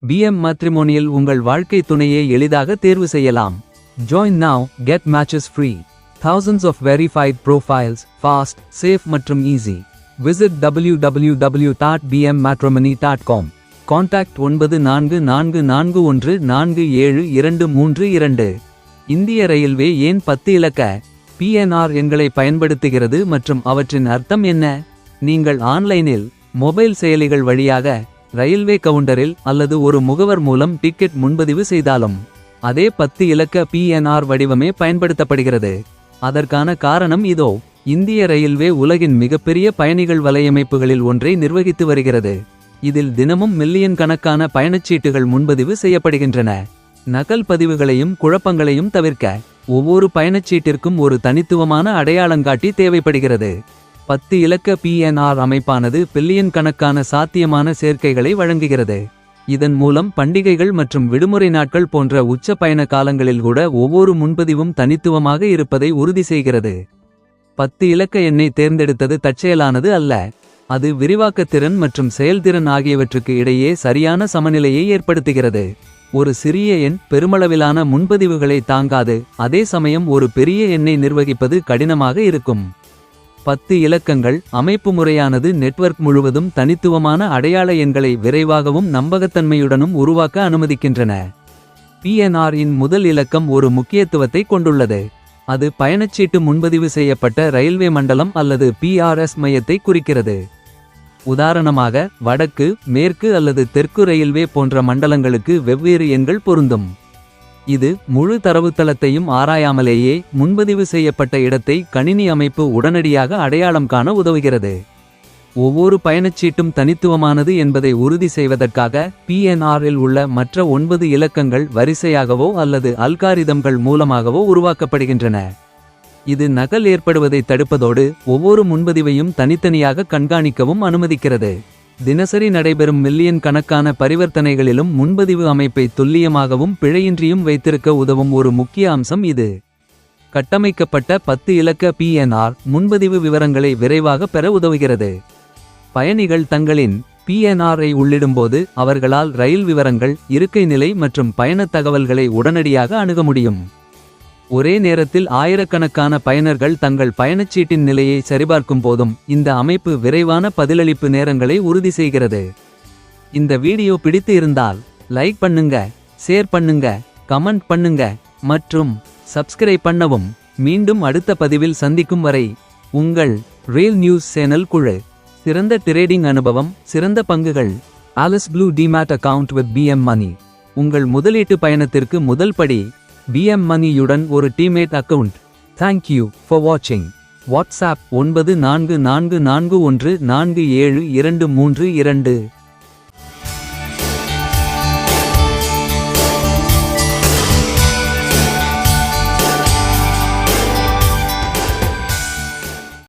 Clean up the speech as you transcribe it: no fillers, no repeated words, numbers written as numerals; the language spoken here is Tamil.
BM Matrimonial உங்கள் வாழ்க்கை துணையை எளிதாக தேர்வு செய்யலாம். Join now, get matches free. Thousands of verified profiles, fast, safe மற்றும் easy. Visit www.bmmatrimony.com. Contact 9444147232. இந்திய ரயில்வே ஏன் 10 இலக்க PNR எண்களை பயன்படுத்துகிறது மற்றும் அவற்றின் அர்த்தம் என்ன? நீங்கள் ஆன்லைனில், மொபைல் செயலிகள் வழியாக, ரயில்வே கவுண்டரில் அல்லது ஒரு முகவர் மூலம் டிக்கெட் முன்பதிவு செய்தாலும் அதே 10 இலக்க PNR வடிவமே பயன்படுத்தப்படுகிறது. அதற்கான காரணம் இதோ. இந்திய ரயில்வே உலகின் மிகப்பெரிய பயணிகள் வலையமைப்புகளில் ஒன்றை நிர்வகித்து வருகிறது. இதில் தினமும் மில்லியன் கணக்கான பயணச்சீட்டுகள் முன்பதிவு செய்யப்படுகின்றன. நகல் பதிவுகளையும் குழப்பங்களையும் தவிர்க்க ஒவ்வொரு பயணச்சீட்டிற்கும் ஒரு தனித்துவமான அடையாளங்காட்டி தேவைப்படுகிறது. 10 இலக்க PNR அமைப்பானது பில்லியன் கணக்கான சாத்தியமான சேர்க்கைகளை வழங்குகிறது. இதன் மூலம் பண்டிகைகள் மற்றும் விடுமுறை நாட்கள் போன்ற உச்ச பயண காலங்களில் கூட ஒவ்வொரு முன்பதிவும் தனித்துவமாக இருப்பதை உறுதி செய்கிறது. 10 இலக்க எண்ணை தேர்ந்தெடுத்தது தற்செயலானது அல்ல. அது விரிவாக்கத்திறன் மற்றும் செயல்திறன் ஆகியவற்றுக்கு இடையே சரியான சமநிலையை ஏற்படுத்துகிறது. ஒரு சிறிய எண் பெருமளவிலான முன்பதிவுகளை தாங்காது, அதே சமயம் ஒரு பெரிய எண்ணை நிர்வகிப்பது கடினமாக இருக்கும். 10 இலக்கங்கள் அமைப்பு முறையானது நெட்வொர்க் முழுவதும் தனித்துவமான அடையாள எண்களை விரைவாகவும் நம்பகத்தன்மையுடனும் உருவாக்க அனுமதிக்கின்றன. PNR இன் முதல் இலக்கம் ஒரு முக்கியத்துவத்தை கொண்டுள்ளது. அது பயணச்சீட்டு முன்பதிவு செய்யப்பட்ட ரயில்வே மண்டலம் அல்லது PRS மையத்தை குறிக்கிறது. உதாரணமாக, வடக்கு, மேற்கு அல்லது தெற்கு ரயில்வே போன்ற மண்டலங்களுக்கு வெவ்வேறு எண்கள் பொருந்தும். இது முழு தரவுத்தளத்தையும் ஆராயாமலேயே முன்பதிவு செய்யப்பட்ட இடத்தை கணினி அமைப்பு உடனடியாக அடையாளம் காண உதவுகிறது. ஒவ்வொரு பயணச்சீட்டும் தனித்துவமானது என்பதை உறுதி செய்வதற்காக PNR இல் உள்ள மற்ற 9 இலக்கங்கள் வரிசையாகவோ அல்லது அல்காரிதம்கள் மூலமாகவோ உருவாக்கப்படுகின்றன. இது நகல் ஏற்படுவதை தடுப்பதோடு ஒவ்வொரு முன்பதிவையும் தனித்தனியாக கண்காணிக்கவும் அனுமதிக்கிறது. தினசரி நடைபெறும் மில்லியன் கணக்கான பரிவர்த்தனைகளிலும் முன்பதிவு அமைப்பை துல்லியமாகவும் பிழையின்றியும் வைத்திருக்க உதவும் ஒரு முக்கிய அம்சம் இது. கட்டமைக்கப்பட்ட 10 இலக்க PNR முன்பதிவு விவரங்களை விரைவாக பெற உதவுகிறது. பயணிகள் தங்களின் PNR ஐ உள்ளிடும்போது அவர்களால் ரயில் விவரங்கள், இருக்கை நிலை மற்றும் பயணத் தகவல்களை உடனடியாக அணுக முடியும். ஒரே நேரத்தில் ஆயிரக்கணக்கான பயனர்கள் தங்கள் பயணச்சீட்டின் நிலையை சரிபார்க்கும் போதும் இந்த அமைப்பு விரைவான பதிலளிப்பு நேரங்களை உறுதி செய்கிறது. இந்த வீடியோ பிடித்து இருந்தால் லைக் பண்ணுங்க, ஷேர் பண்ணுங்க, கமெண்ட் பண்ணுங்க மற்றும் சப்ஸ்கிரைப் பண்ணவும். மீண்டும் அடுத்த பதிவில் சந்திக்கும் வரை உங்கள் ரியல் நியூஸ் சேனல் குழு. சிறந்த ட்ரேடிங் அனுபவம், சிறந்த பங்குகள். Alice Blue Demat Account with BM Money. உங்கள் முதலீட்டு பயணத்திற்கு முதல் படி BM Money-யுடன் ஒரு demat account. Thank you for watching. WhatsApp 9444147232.